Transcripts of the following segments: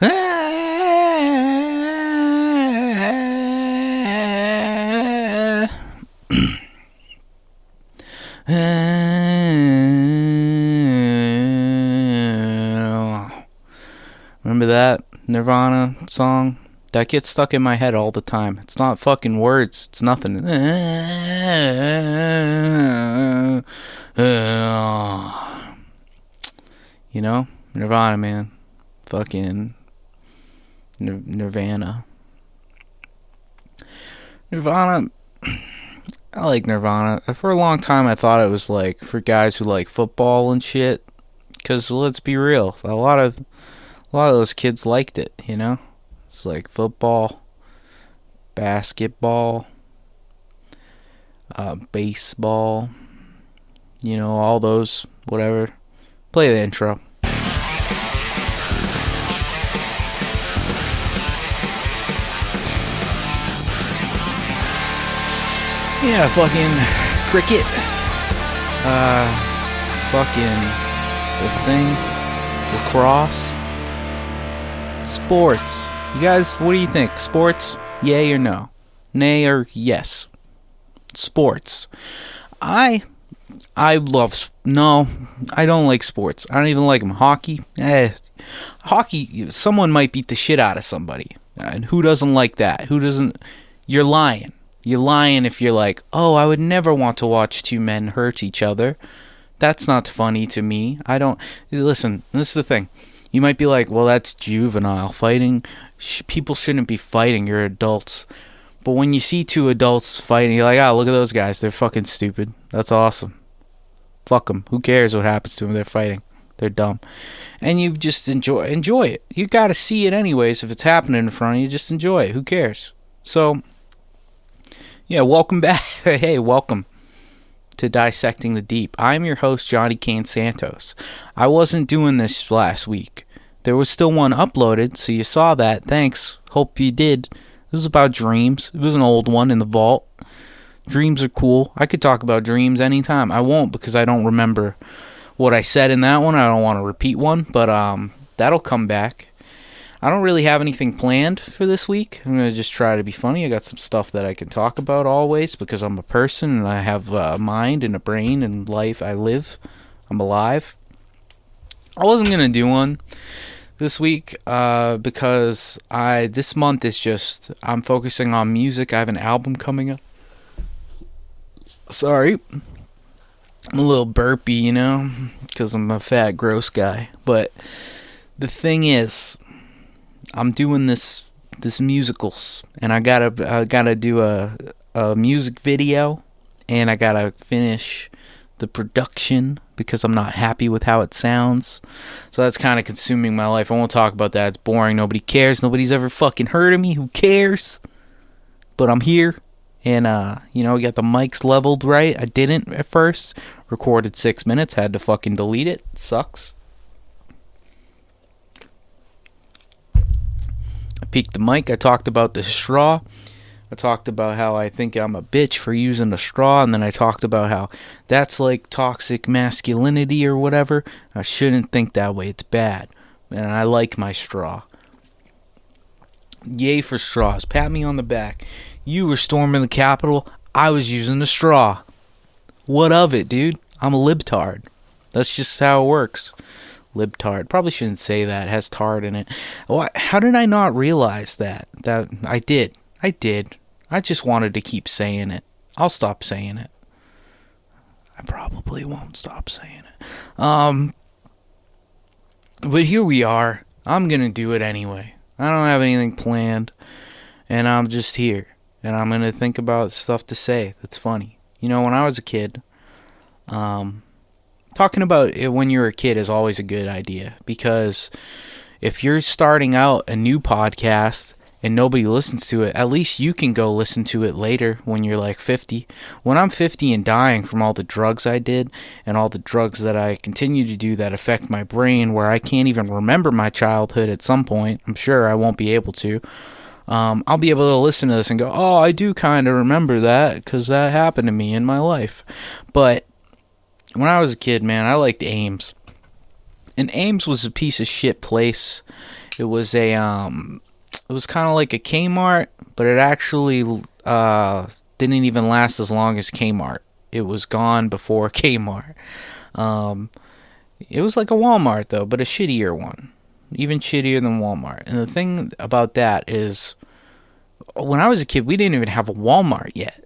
Remember that Nirvana song? That gets stuck in my head all the time. It's not fucking words. It's nothing. You know? Nirvana, man. Fucking Nirvana. Nirvana. I like Nirvana. For a long time, I thought it was like for guys who like football and shit. Because let's be real, a lot of those kids liked it. You know, it's like football, basketball, baseball. You know, all those whatever. Play the intro. Yeah, fucking cricket. Fucking the thing. Lacrosse. Sports. You guys, what do you think? Sports? Yay or no? Nay or yes? Sports. I love... No, I don't like sports. I don't even like them. Hockey? Hockey, someone might beat the shit out of somebody. And who doesn't like that? Who doesn't... You're lying. You're lying if you're like, oh, I would never want to watch two men hurt each other. That's not funny to me. I don't... Listen, this is the thing. You might be like, well, that's juvenile. Fighting... People shouldn't be fighting. You're adults. But when you see two adults fighting, you're like, oh, look at those guys. They're fucking stupid. That's awesome. Fuck them. Who cares what happens to them? They're fighting. They're dumb. And you just enjoy it. You got to see it anyways. If it's happening in front of you, just enjoy it. Who cares? So... Yeah, welcome back. Hey, welcome to Dissecting the Deep. I'm your host, Johnny Cane Santos. I wasn't doing this last week. There was still one uploaded, so you saw that. Thanks. Hope you did. It was about dreams. It was an old one in the vault. Dreams are cool. I could talk about dreams anytime. I won't because I don't remember what I said in that one. I don't want to repeat one, but that'll come back. I don't really have anything planned for this week. I'm going to just try to be funny. I got some stuff that I can talk about always because I'm a person and I have a mind and a brain and life. I live. I'm alive. I wasn't going to do one this week because this month is just, I'm focusing on music. I have an album coming up. Sorry. I'm a little burpy, you know, because I'm a fat, gross guy. But the thing is, I'm doing this musicals, and I gotta do a music video, and I gotta finish the production because I'm not happy with how it sounds. So that's kind of consuming my life. I won't talk about that. It's boring. Nobody cares. Nobody's ever fucking heard of me. Who cares? But I'm here, and we got the mics leveled right. I didn't at first. Recorded 6 minutes. Had to fucking delete it. Sucks. Peaked the mic. I talked about the straw. I talked about how I think I'm a bitch for using a straw, and then I talked about how that's like toxic masculinity or whatever. I shouldn't think that way. It's bad. And I like my straw. Yay for straws. Pat me on the back. You were storming the Capitol. I was using a straw. What of it, dude? I'm a libtard. That's just how it works. Libtard. Probably shouldn't say that. It has tard in it. How did I not realize that? That I did. I just wanted to keep saying it. I'll stop saying it. I probably won't stop saying it. But here we are. I'm gonna do it anyway. I don't have anything planned, and I'm just here, and I'm gonna think about stuff to say that's funny. You know, when I was a kid, talking about it when you're a kid is always a good idea, because if you're starting out a new podcast and nobody listens to it, at least you can go listen to it later when you're like 50. When I'm 50 and dying from all the drugs I did and all the drugs that I continue to do that affect my brain, where I can't even remember my childhood at some point, I'm sure I won't be able to, I'll be able to listen to this and go, oh, I do kind of remember that because that happened to me in my life. But when I was a kid, man, I liked Ames. And Ames was a piece of shit place. It was it was kind of like a Kmart, but it actually didn't even last as long as Kmart. It was gone before Kmart. Um, it was like a Walmart though, but a shittier one, even shittier than Walmart. And the thing about that is, when I was a kid, we didn't even have a Walmart yet.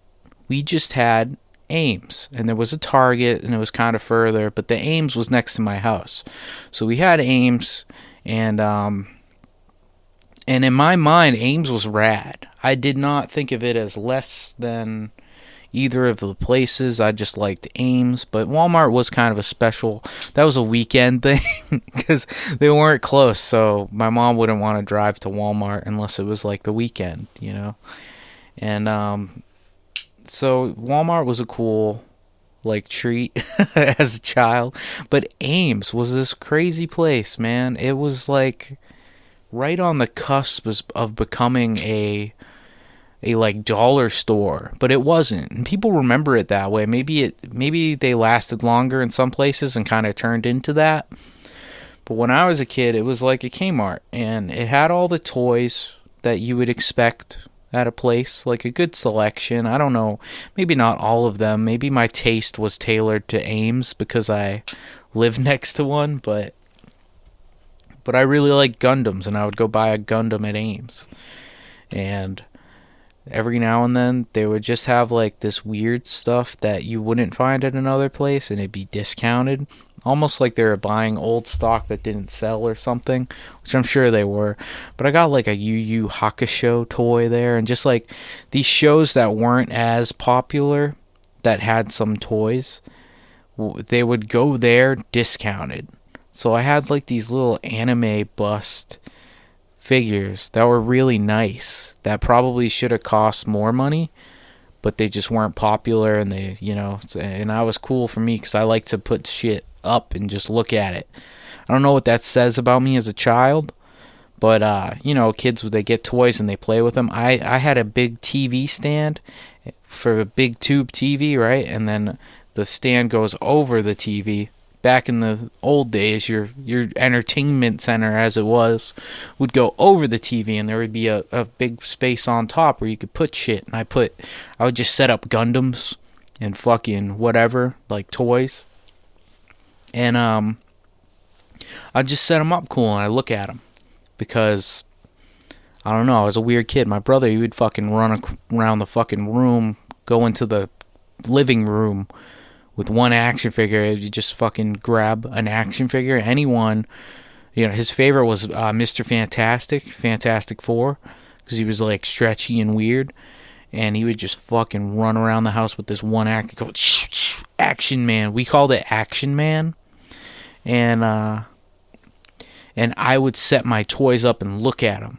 We just had Ames, and there was a Target, and it was kind of further, but the Ames was next to my house. So we had Ames, and in my mind, Ames was rad. I did not think of it as less than either of the places. I just liked Ames, but Walmart was kind of a special. That was a weekend thing because they weren't close, so my mom wouldn't want to drive to Walmart unless it was like the weekend, you know. And so Walmart was a cool like treat as a child, but Ames was this crazy place, man. It was like right on the cusp of becoming a like dollar store, but it wasn't. And people remember it that way. Maybe they lasted longer in some places and kind of turned into that. But when I was a kid, it was like a Kmart, and it had all the toys that you would expect at a place, like a good selection. I don't know, maybe not all of them. Maybe my taste was tailored to Ames because I lived next to one, but I really liked Gundams, and I would go buy a Gundam at Ames. And every now and then they would just have like this weird stuff that you wouldn't find at another place, and it'd be discounted, almost like they were buying old stock that didn't sell or something, which I'm sure they were. But I got like a Yu Yu Hakusho toy there, and just like these shows that weren't as popular that had some toys, they would go there discounted. So I had like these little anime bust figures that were really nice, that probably should have cost more money, but they just weren't popular, and they, you know, and that was cool for me because I like to put shit up and just look at it. I don't know what that says about me as a child, but you know, kids, they get toys and they play with them. I had a big TV stand for a big tube TV, right? And then the stand goes over the TV. Back in the old days, your entertainment center, as it was, would go over the TV, and there would be a big space on top where you could put shit. And I would just set up Gundams and fucking whatever, like toys. And I'd just set them up cool, and I look at them because I don't know, I was a weird kid. My brother, he would fucking run around the fucking room, go into the living room with one action figure. You just fucking grab an action figure, anyone. You know, his favorite was Mr. Fantastic Four, because he was like stretchy and weird, and he would just fucking run around the house with this one Action Man. We called it Action Man, and I would set my toys up and look at them.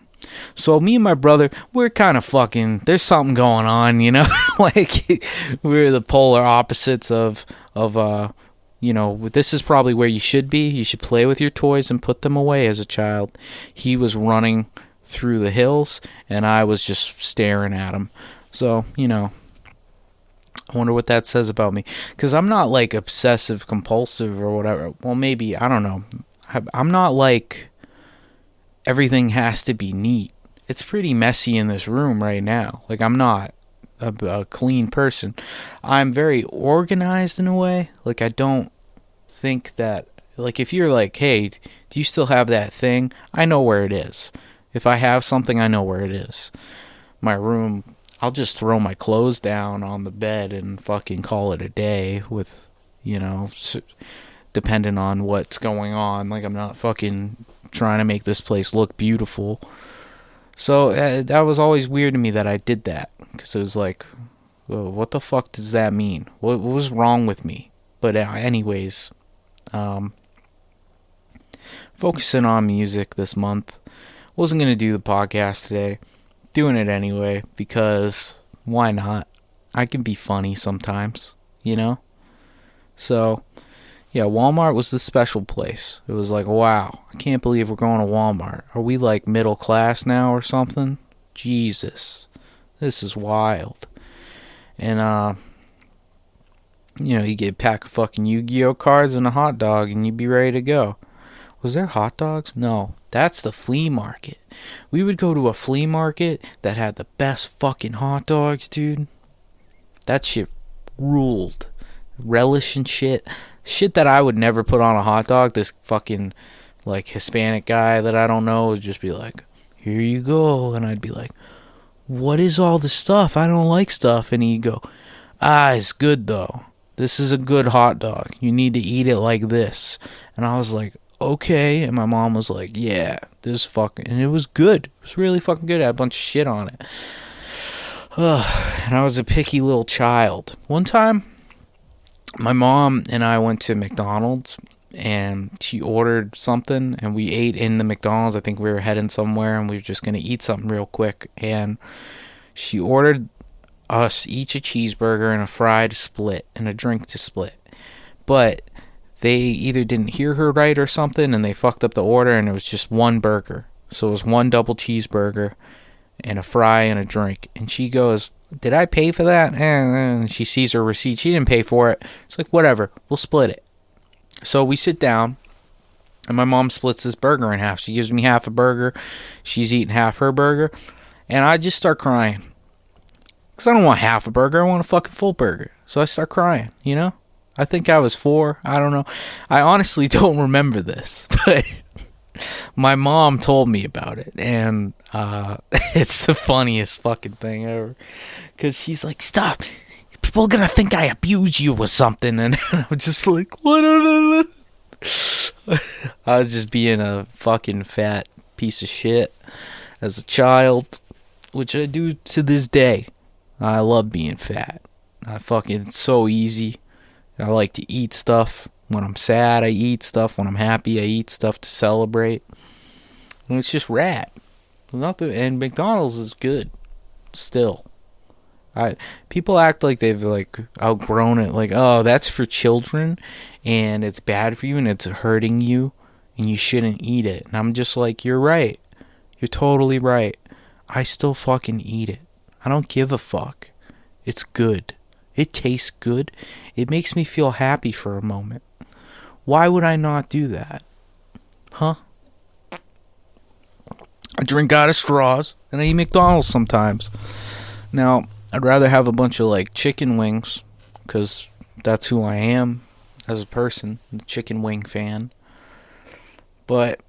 So me and my brother, we're kind of fucking, there's something going on, you know, like we're the polar opposites of, you know, this is probably where you should be. You should play with your toys and put them away as a child. He was running through the hills, and I was just staring at him. So, you know, I wonder what that says about me, because I'm not like obsessive compulsive or whatever. Well, maybe, I don't know. I'm not like everything has to be neat. It's pretty messy in this room right now. Like, I'm not a clean person. I'm very organized in a way. Like, I don't think that, like, if you're like, hey, do you still have that thing? I know where it is. If I have something, I know where it is. My room, I'll just throw my clothes down on the bed and fucking call it a day with, you know, depending on what's going on. Like, I'm not fucking trying to make this place look beautiful. So that was always weird to me that I did that, because it was like, whoa, what the fuck does that mean? What was wrong with me? But anyways, focusing on music this month. Wasn't going to do the podcast today. Doing it anyway, because why not? I can be funny sometimes, you know? So yeah, Walmart was the special place. It was like, wow, I can't believe we're going to Walmart. Are we like middle class now or something? Jesus, this is wild. And, you know, you get a pack of fucking Yu-Gi-Oh cards and a hot dog, and you'd be ready to go. Was there hot dogs? No, That's the flea market. We would go to a flea market that had the best fucking hot dogs, dude. That shit ruled. Relish and shit. Shit that I would never put on a hot dog. This fucking, like, Hispanic guy that I don't know would just be like, here you go. And I'd be like, what is all this stuff? I don't like stuff. And he'd go, it's good though. This is a good hot dog. You need to eat it like this. And I was like, okay. And my mom was like, yeah, this fucking, and it was good. It was really fucking good. It had a bunch of shit on it. And I was a picky little child. One time, my mom and I went to McDonald's, and she ordered something, and we ate in the McDonald's. I think we were heading somewhere, and we were just going to eat something real quick. And she ordered us each a cheeseburger and a fry to split, and a drink to split. But they either didn't hear her right or something, and they fucked up the order, and it was just one burger. So it was one double cheeseburger and a fry and a drink. And she goes, did I pay for that? And she sees her receipt. She didn't pay for it. It's like, whatever, we'll split it. So we sit down, and my mom splits this burger in half. She gives me half a burger. She's eating half her burger. And I just start crying. Because I don't want half a burger. I want a fucking full burger. So I start crying, you know? I think I was 4. I don't know. I honestly don't remember this. But my mom told me about it. And it's the funniest fucking thing ever. Because she's like, stop. People are going to think I abuse you or something. And I'm just like, what? I was just being a fucking fat piece of shit as a child. Which I do to this day. I love being fat. It's so easy. I like to eat stuff. When I'm sad, I eat stuff. When I'm happy, I eat stuff to celebrate. And it's just rad. And McDonald's is good. Still. People act like they've like outgrown it. Like, oh, that's for children. And it's bad for you. And it's hurting you. And you shouldn't eat it. And I'm just like, you're right. You're totally right. I still fucking eat it. I don't give a fuck. It's good. It tastes good. It makes me feel happy for a moment. Why would I not do that? Huh? I drink out of straws, and I eat McDonald's sometimes. Now, I'd rather have a bunch of, like, chicken wings, because that's who I am as a person, a chicken wing fan. But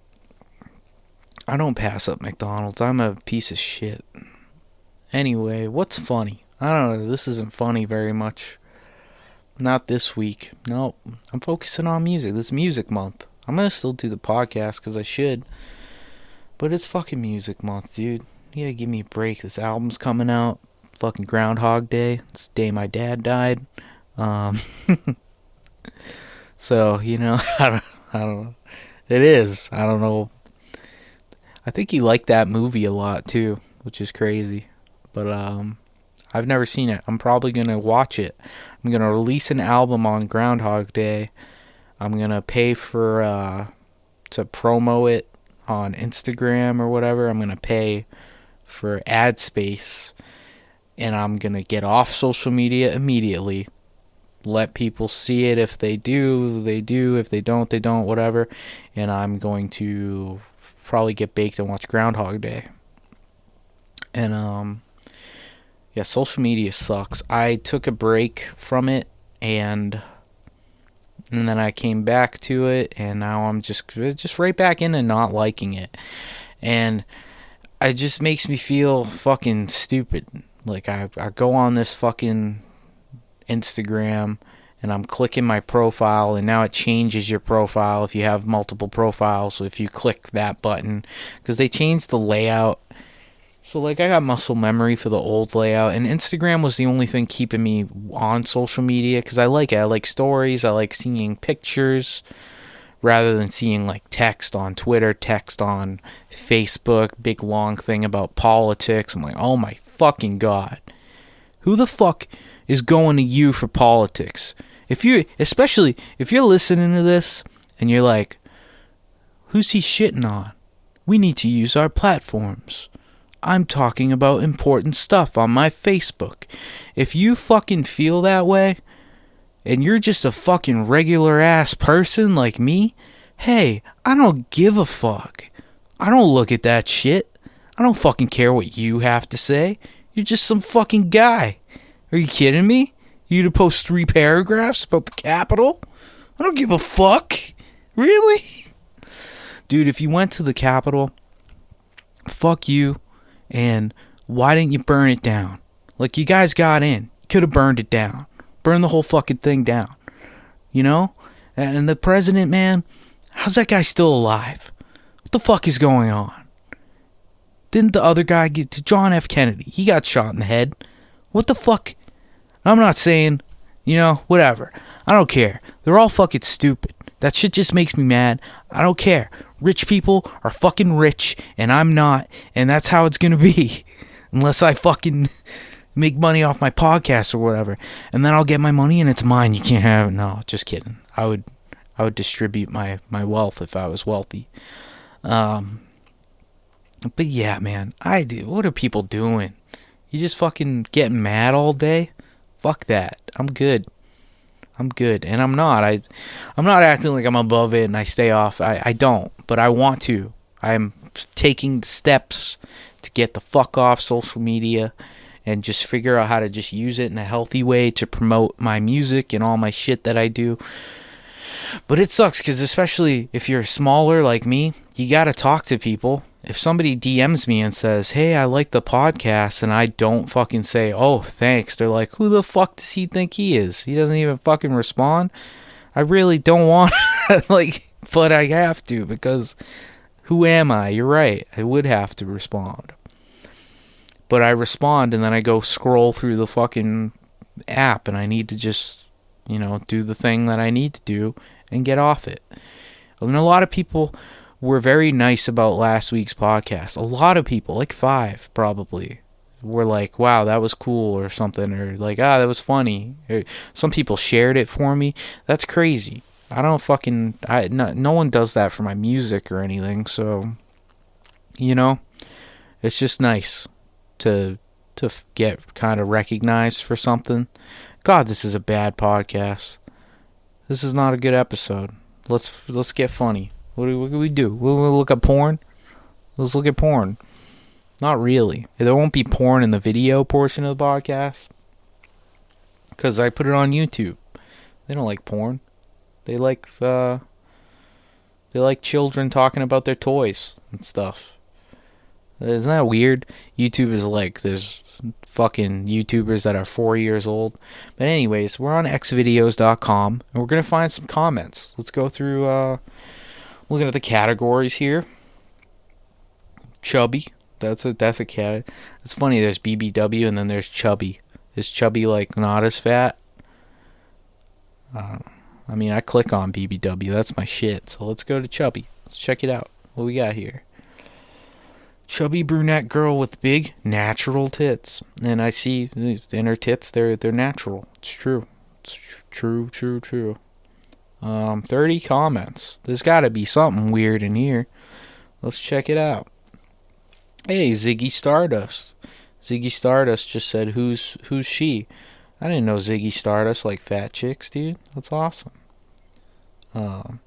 I don't pass up McDonald's. I'm a piece of shit. Anyway, what's funny? I don't know. This isn't funny very much. Not this week. No, I'm focusing on music. This is music month. I'm going to still do the podcast because I should. But it's fucking music month, dude. You gotta give me a break. This album's coming out. Fucking Groundhog Day. It's the day my dad died. So, you know, I don't know. It is. I don't know. I think he liked that movie a lot too, which is crazy. But I've never seen it. I'm probably gonna watch it. I'm gonna release an album on Groundhog Day. I'm gonna pay for to promo it on Instagram or whatever. I'm gonna pay for ad space, and I'm gonna get off social media immediately. Let people see it. If they do, they do. If they don't, they don't. Whatever. And I'm going to probably get baked and watch Groundhog Day. And yeah, social media sucks. I took a break from it, and then I came back to it, and now I'm just right back into not liking it. And it just makes me feel fucking stupid. Like, I go on this fucking Instagram, and I'm clicking my profile, and now it changes your profile if you have multiple profiles. So if you click that button, because they changed the layout. So, like, I got muscle memory for the old layout, and Instagram was the only thing keeping me on social media, because I like it. I like stories. I like seeing pictures rather than seeing, like, text on Twitter, text on Facebook, big long thing about politics. I'm like, oh my fucking God. Who the fuck is going to you for politics? Especially if you're listening to this and you're like, who's he shitting on? We need to use our platforms. I'm talking about important stuff on my Facebook. If you fucking feel that way, and you're just a fucking regular ass person like me, hey, I don't give a fuck. I don't look at that shit. I don't fucking care what you have to say. You're just some fucking guy. Are you kidding me? You to post 3 paragraphs about the Capitol? I don't give a fuck. Really? Dude, if you went to the Capitol, fuck you. And why didn't you burn it down? Like, you guys got in. You could have burned it down. Burn the whole fucking thing down. You know? And the president, man, how's that guy still alive? What the fuck is going on? Didn't the other guy get to John F. Kennedy? He got shot in the head. What the fuck? I'm not saying, whatever. I don't care. They're all fucking stupid. That shit just makes me mad. I don't care. Rich people are fucking rich, and I'm not, and that's how it's gonna be. Unless I fucking make money off my podcast or whatever. And then I'll get my money and it's mine. You can't have it. No, just kidding. I would distribute my wealth if I was wealthy. But yeah, man, what are people doing? You just fucking getting mad all day? Fuck that. I'm good. And I'm not. I'm not acting like I'm above it and I stay off. I don't. But I want to. I'm taking steps to get the fuck off social media and just figure out how to just use it in a healthy way to promote my music and all my shit that I do. But it sucks because especially if you're smaller like me, you got to talk to people. If somebody DMs me and says, hey, I like the podcast, and I don't fucking say, oh, thanks, they're like, who the fuck does he think he is? He doesn't even fucking respond. I really don't want but I have to, because who am I? You're right. I would have to respond. But I respond, and then I go scroll through the fucking app, and I need to just, do the thing that I need to do and get off it. And a lot of people were very nice about last week's podcast. A lot of people, like 5 probably, were like, wow, that was cool or something, or like, that was funny. Or some people shared it for me. That's crazy. I don't fucking, no one does that for my music or anything, so, it's just nice to get kind of recognized for something. God, this is a bad podcast. This is not a good episode. Let's get funny. What do we do? We'll look at porn? Let's look at porn. Not really. There won't be porn in the video portion of the podcast. Because I put it on YouTube. They don't like porn. They like children talking about their toys and stuff. Isn't that weird? YouTube is like, there's fucking YouTubers that are 4 years old. But anyways, we're on xvideos.com and we're going to find some comments. Let's go through, looking at the categories here. Chubby. That's a cat. It's funny, there's BBW and then there's chubby. Is chubby like not as fat? I mean, I click on BBW. That's my shit. So let's go to chubby. Let's check it out. What we got here? Chubby brunette girl with big natural tits. And I see in her tits, they're natural. It's true. It's true. 30 comments. There's got to be something weird in here. Let's check it out. Hey, Ziggy Stardust. Ziggy Stardust just said, who's she? I didn't know Ziggy Stardust like fat chicks, dude. That's awesome. And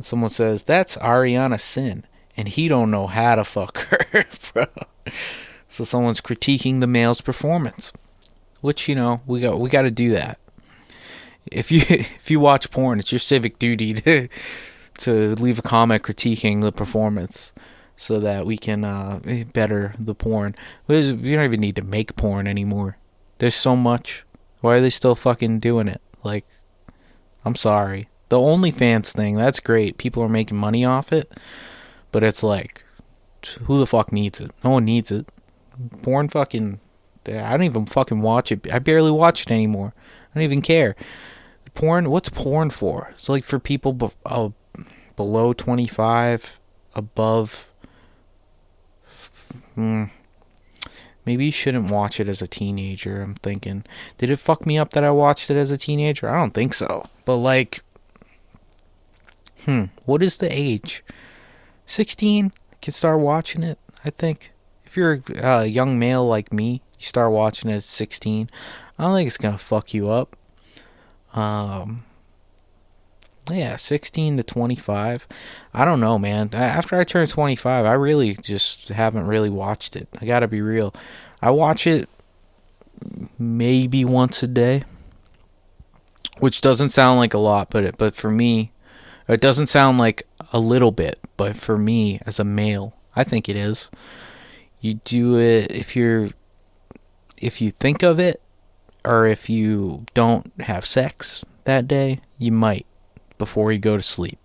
someone says, that's Ariana Sin, and he don't know how to fuck her, bro. So someone's critiquing the male's performance, which, we got to do that. If you watch porn, it's your civic duty to leave a comment critiquing the performance so that we can better the porn. We don't even need to make porn anymore. There's so much. Why are they still fucking doing it? Like, I'm sorry. The OnlyFans thing, that's great. People are making money off it. But it's like, who the fuck needs it? No one needs it. Porn fucking, I don't even fucking watch it. I barely watch it anymore. I don't even care. Porn, what's porn for? It's like for people below 25, above. Maybe you shouldn't watch it as a teenager, I'm thinking. Did it fuck me up that I watched it as a teenager? I don't think so. But like, what is the age? 16? You can start watching it, I think. If you're a young male like me, you start watching it at 16. I don't think it's going to fuck you up. Yeah, 16 to 25. I don't know, man. After I turned 25, I really just haven't really watched it. I gotta be real. I watch it maybe once a day, which doesn't sound like a lot, but for me, it doesn't sound like a little bit, but for me as a male, I think it is. You do it if you think of it, or if you don't have sex that day, you might before you go to sleep.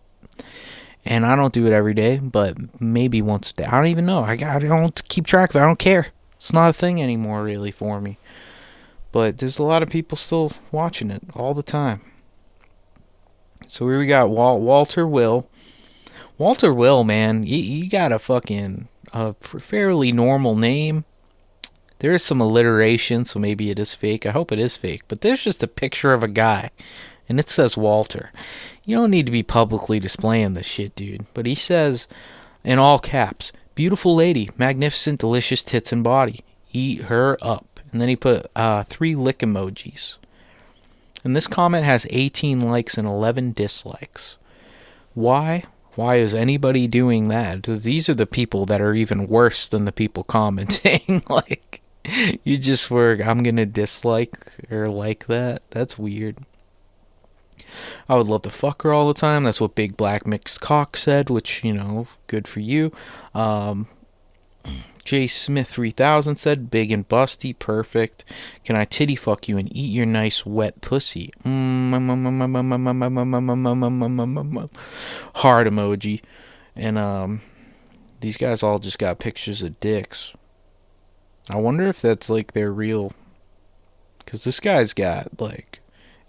And I don't do it every day, but maybe once a day. I don't even know. I don't keep track of it. I don't care. It's not a thing anymore, really, for me. But there's a lot of people still watching it all the time. So here we got Walter Will. Walter Will, man, you got a fucking fairly normal name. There is some alliteration, so maybe it is fake. I hope it is fake. But there's just a picture of a guy, and it says Walter. You don't need to be publicly displaying this shit, dude. But he says, in all caps, beautiful lady, magnificent, delicious tits and body. Eat her up. And then he put 3 lick emojis. And this comment has 18 likes and 11 dislikes. Why? Why is anybody doing that? These are the people that are even worse than the people commenting. Like, you just were, I'm going to dislike or like that. That's weird. I would love to fuck her all the time. That's what Big Black Mixed Cock said, which, you know, good for you. J Smith 3000 said, big and busty, perfect. Can I titty fuck you and eat your nice wet pussy? Heart emoji. And these guys all just got pictures of dicks. I wonder if that's like their real, because this guy's got like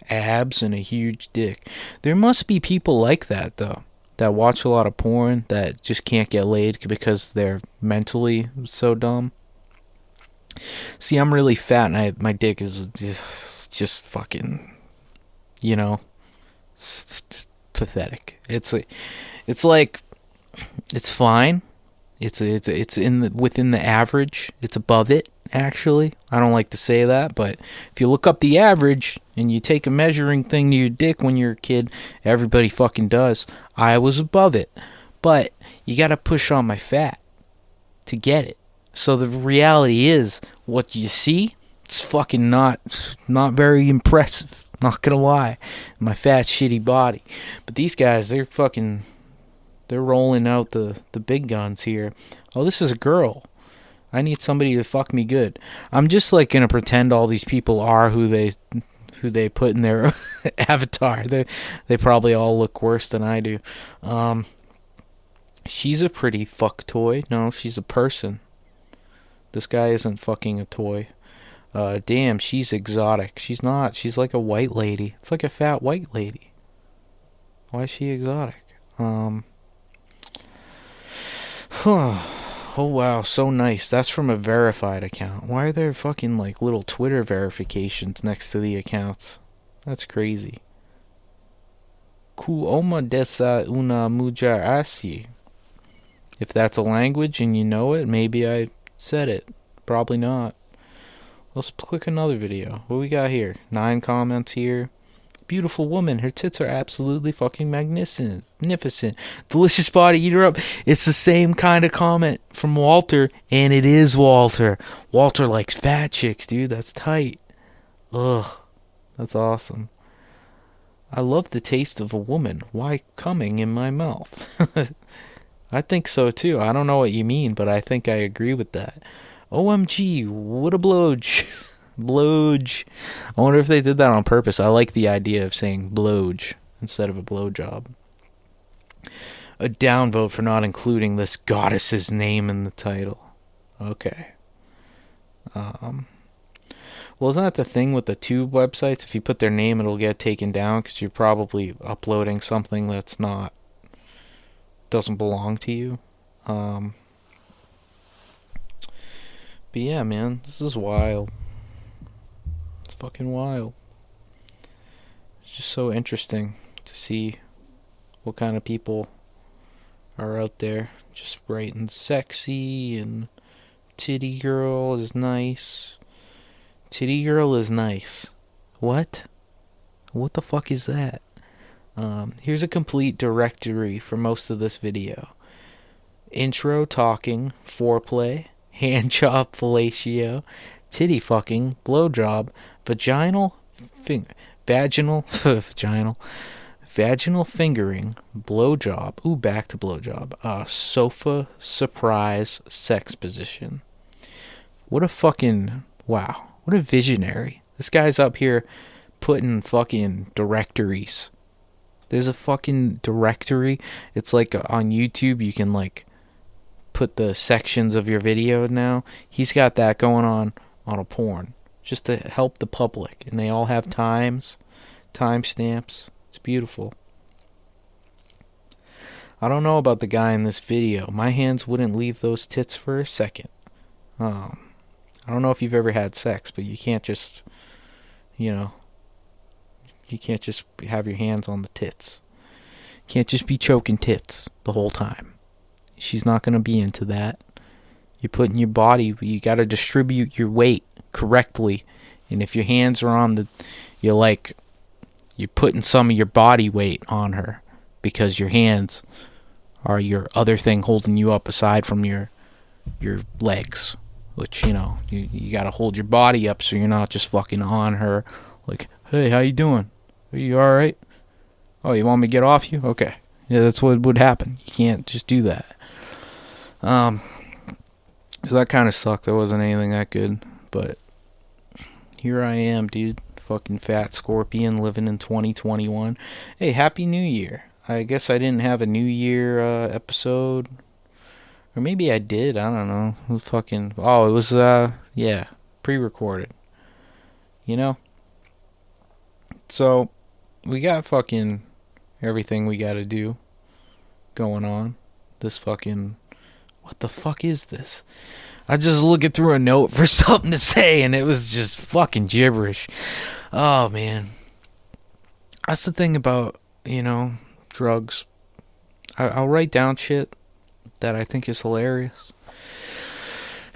abs and a huge dick. There must be people like that though, that watch a lot of porn that just can't get laid because they're mentally so dumb. See, I'm really fat and my dick is just fucking, you know, it's pathetic. It's like it's fine. It's within the average. It's above it, actually. I don't like to say that, but if you look up the average and you take a measuring thing to your dick when you're a kid, everybody fucking does. I was above it, but you gotta push on my fat to get it. So the reality is, what you see, it's fucking not very impressive. Not gonna lie, my fat shitty body. But these guys, they're rolling out the big guns here. Oh, this is a girl. I need somebody to fuck me good. I'm just like gonna pretend all these people are who they put in their avatar. They probably all look worse than I do. She's a pretty fuck toy. No, she's a person. This guy isn't fucking a toy. Damn, she's exotic. She's not. She's like a white lady. It's like a fat white lady. Why is she exotic? Oh wow, so nice. That's from a verified account. Why are there fucking like little Twitter verifications next to the accounts? That's crazy. Kuoma desa una mujer así. If that's a language and you know it, maybe I said it. Probably not. Let's click another video. What we got here? 9 comments here. Beautiful woman. Her tits are absolutely fucking magnificent. Delicious body. Eat her up. It's the same kind of comment from Walter, and it is Walter. Walter likes fat chicks, dude. That's tight. Ugh. That's awesome. I love the taste of a woman. Why coming in my mouth? I think so too. I don't know what you mean, but I think I agree with that. OMG, what a blowj. Blowj. I wonder if they did that on purpose. I like the idea of saying blowj instead of a blowjob. A downvote for not including this goddess's name in the title. Okay. Well, isn't that the thing with the tube websites? If you put their name, it'll get taken down because you're probably uploading something that's doesn't belong to you. But yeah, man, this is wild. It's fucking wild. It's just so interesting to see what kind of people are out there just writing sexy and titty girl is nice. Titty girl is nice. What? What the fuck is that? Here's a complete directory for most of this video. Intro, talking, foreplay, hand job, fellatio, titty fucking, blowjob, vaginal fingering, blowjob, back to blowjob, sofa, surprise, sex position. What a fucking, wow, what a visionary. This guy's up here putting fucking directories. There's a fucking directory. It's like on YouTube, you can like put the sections of your video now. He's got that going on a porn, just to help the public. And they all have timestamps. It's beautiful. I don't know about the guy in this video. My hands wouldn't leave those tits for a second. I don't know if you've ever had sex, but you can't just, you can't just have your hands on the tits. You can't just be choking tits the whole time. She's not going to be into that. You're putting your body, you got to distribute your weight correctly. And if your hands are on you're putting some of your body weight on her, because your hands are your other thing holding you up aside from your legs, which, you got to hold your body up so you're not just fucking on her like, hey, how you doing? Are you all right? Oh, you want me to get off you? Okay. Yeah, that's what would happen. You can't just do that. So that kind of sucked. That wasn't anything that good. But here I am, dude. Fucking fat scorpion living in 2021. Hey, Happy New Year. I guess I didn't have a New Year episode. Or maybe I did. I don't know. It was pre-recorded. So, we got fucking everything we gotta do going on. This fucking... What the fuck is this? I just looking through a note for something to say, and it was just fucking gibberish. Oh, man. That's the thing about, drugs. I'll write down shit that I think is hilarious.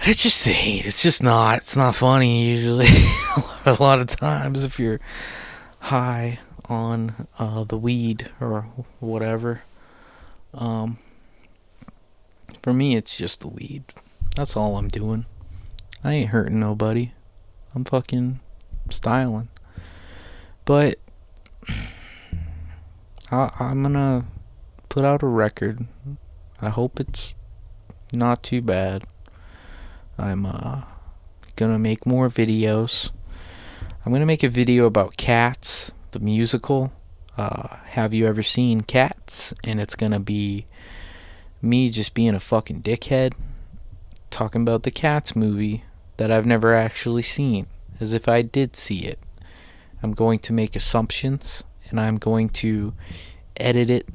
It's just hate. It's not funny usually. A lot of times if you're high on the weed or whatever. For me, it's just the weed. That's all I'm doing. I ain't hurting nobody. I'm fucking styling. But I'm gonna put out a record. I hope it's not too bad. I'm gonna make more videos. I'm gonna make a video about Cats, the musical. Have you ever seen Cats? And it's gonna be me just being a fucking dickhead, talking about the Cats movie that I've never actually seen, as if I did see it. I'm going to make assumptions, and I'm going to edit it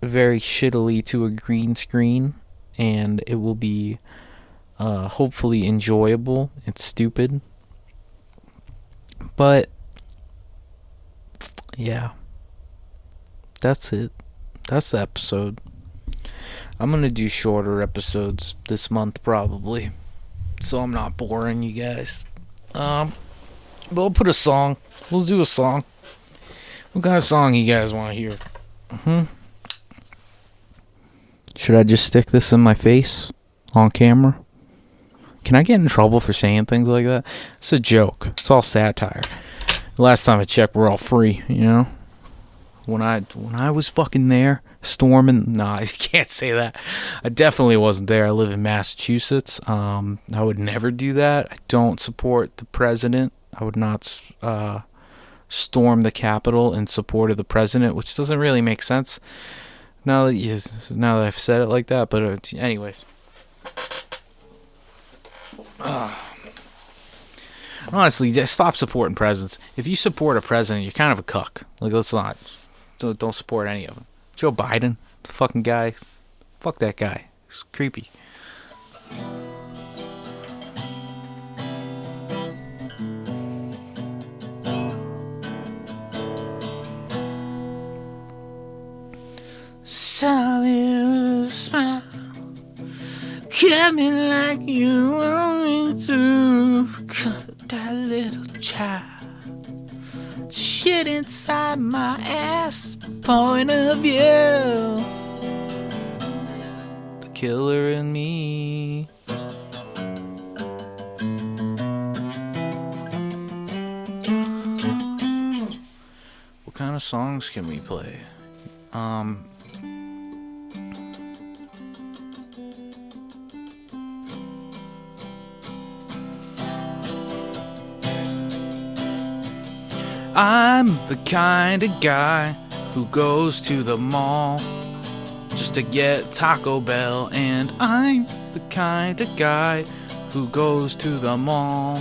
very shittily to a green screen, and it will be hopefully enjoyable and stupid. But yeah, that's it. That's the episode. I'm gonna do shorter episodes this month probably, so I'm not boring you guys. But we'll put a song. We'll do a song. What kind of song you guys want to hear? Should I just stick this in my face on camera? Can I get in trouble for saying things like that? It's a joke. It's all satire. Last time I checked, we're all free, When I was fucking there, storming... Nah, you can't say that. I definitely wasn't there. I live in Massachusetts. I would never do that. I don't support the president. I would not storm the Capitol in support of the president, which doesn't really make sense now that I've said it like that. But anyways. Honestly, just stop supporting presidents. If you support a president, you're kind of a cuck. Like, let's not. Don't support any of them. Joe Biden, the fucking guy. Fuck that guy. He's creepy. Sorry with a smile. Cut me like you want me to. Cut that little child. Shit inside my ass. Point of view. The killer in me. What kind of songs can we play? I'm the kind of guy who goes to the mall just to get Taco Bell. And I'm the kind of guy who goes to the mall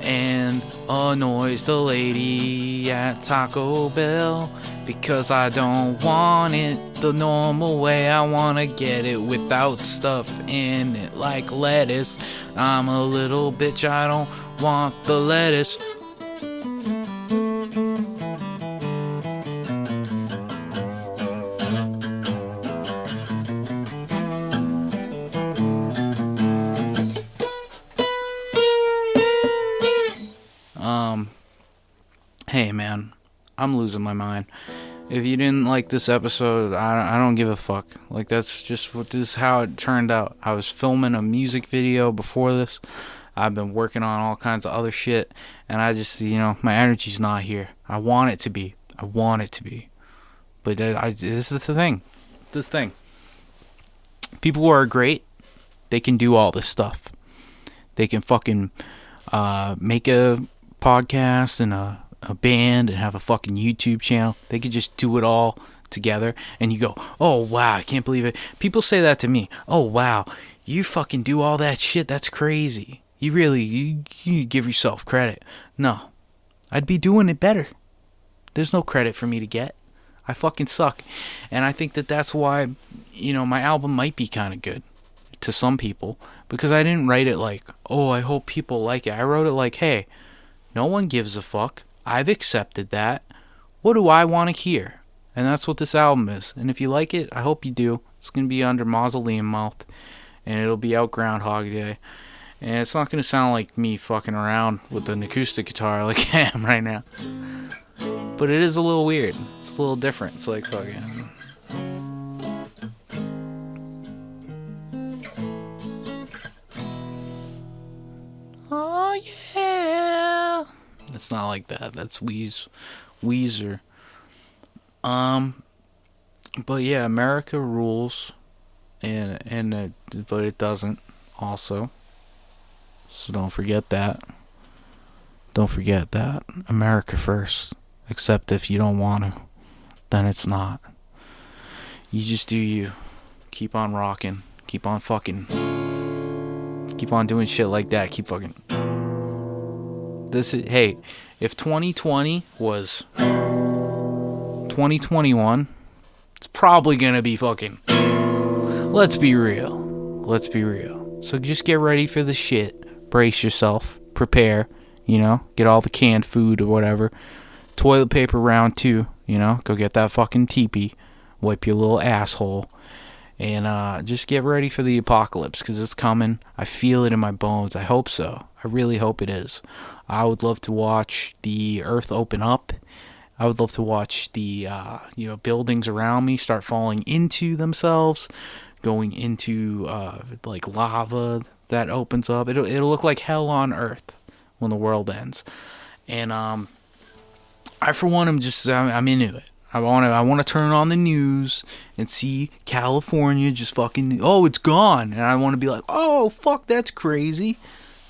and annoys the lady at Taco Bell because I don't want it the normal way. I want to get it without stuff in it like lettuce. I'm a little bitch, I don't want the lettuce. Hey man, I'm losing my mind. If you didn't like this episode, I don't give a fuck. Like, that's just what this is how it turned out. I was filming a music video before this. I've been working on all kinds of other shit, and I just, my energy's not here. I want it to be. But this is the thing. People who are great, they can do all this stuff. They can fucking make a podcast and a band and have a fucking YouTube channel. They could just do it all together, and you go, oh wow, I can't believe it. People say that to me. Oh wow, you fucking do all that shit. That's crazy. You give yourself credit. No, I'd be doing it better. There's no credit for me to get. I fucking suck. And I think that's why, my album might be kind of good to some people, because I didn't write it like, oh, I hope people like it. I wrote it like, hey, no one gives a fuck. I've accepted that. What do I want to hear? And that's what this album is. And if you like it, I hope you do. It's going to be under Mausoleum Mouth, and it'll be out Groundhog Day. And it's not going to sound like me fucking around with an acoustic guitar like I am right now. But it is a little weird. It's a little different. It's like fucking... Oh yeah. It's not like that. That's Weezer. But yeah, America rules, but it doesn't. Also, so don't forget that. America first. Except if you don't want to, then it's not. You just do you. Keep on rocking. Keep on fucking. Keep on doing shit like that. Keep fucking. Hey, if 2020 was 2021, it's probably gonna be fucking. Let's be real. So just get ready for the shit. Brace yourself. Prepare. Get all the canned food or whatever. Toilet paper round 2. Go get that fucking teepee. Wipe your little asshole. And just get ready for the apocalypse, because it's coming. I feel it in my bones. I hope so. I really hope it is. I would love to watch the earth open up. I would love to watch the buildings around me start falling into themselves, going into like lava that opens up. It'll look like hell on earth when the world ends. And I for one I'm into it. I want to turn on the news and see California just fucking, oh, it's gone. And I want to be like, oh, fuck, that's crazy.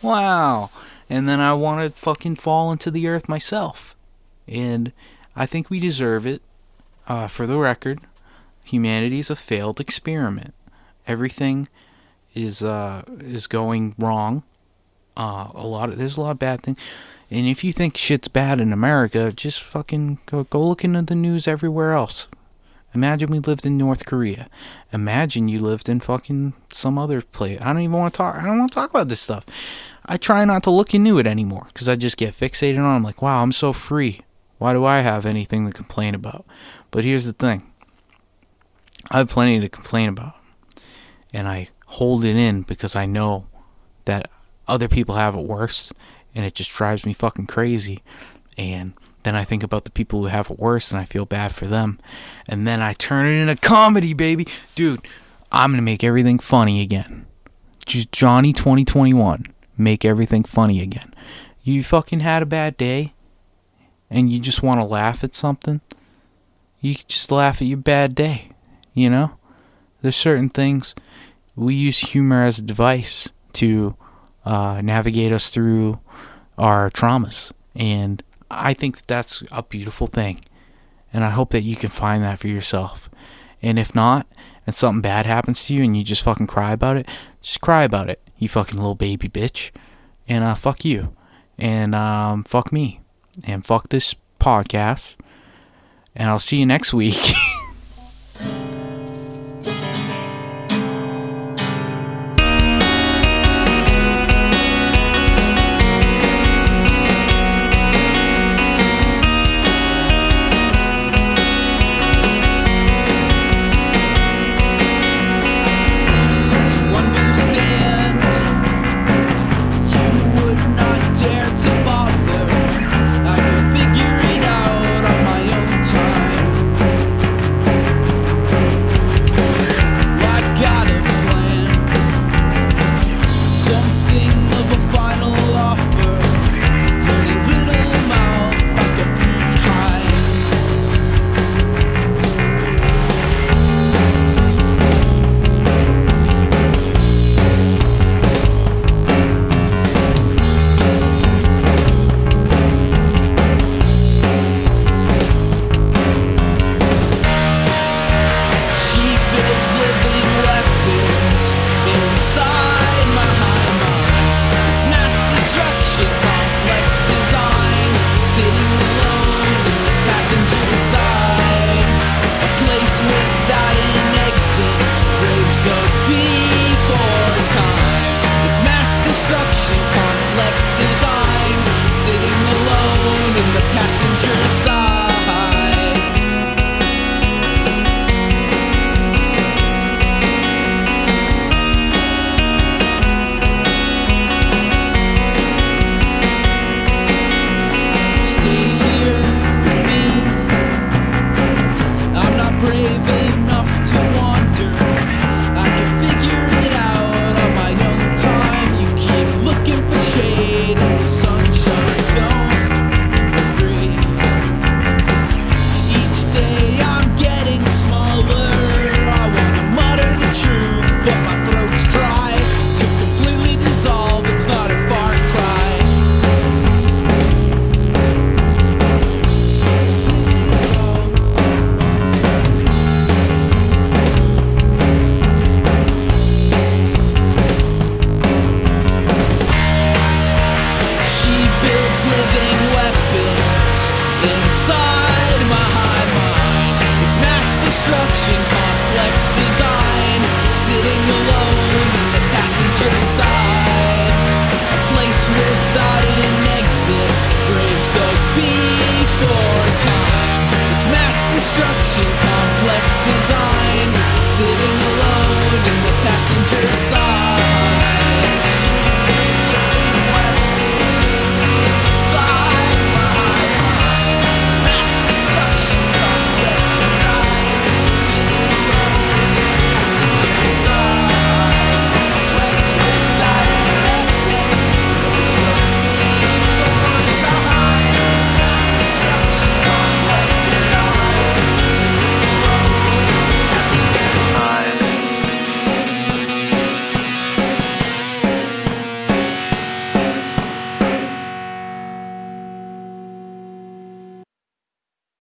Wow. And then I want to fucking fall into the earth myself. And I think we deserve it. For the record, humanity is a failed experiment. Everything is going wrong. There's a lot of bad things. And if you think shit's bad in America, just fucking go look into the news everywhere else. Imagine we lived in North Korea. Imagine you lived in fucking some other place. I don't want to talk about this stuff. I try not to look into it anymore, because I just get fixated on it. I'm like, wow, I'm so free. Why do I have anything to complain about? But here's the thing. I have plenty to complain about. And I hold it in because I know that other people have it worse. And it just drives me fucking crazy. And then I think about the people who have it worse, and I feel bad for them. And then I turn it into comedy, baby. Dude, I'm going to make everything funny again. Just Johnny 2021. Make everything funny again. You fucking had a bad day, and you just want to laugh at something? You just laugh at your bad day, you know? There's certain things. We use humor as a device to navigate us through our traumas. And I think that's a beautiful thing. And I hope that you can find that for yourself. And if not, and something bad happens to you and you just fucking cry about it, just cry about it, you fucking little baby bitch. And fuck you. And fuck me. And fuck this podcast. And I'll see you next week. Living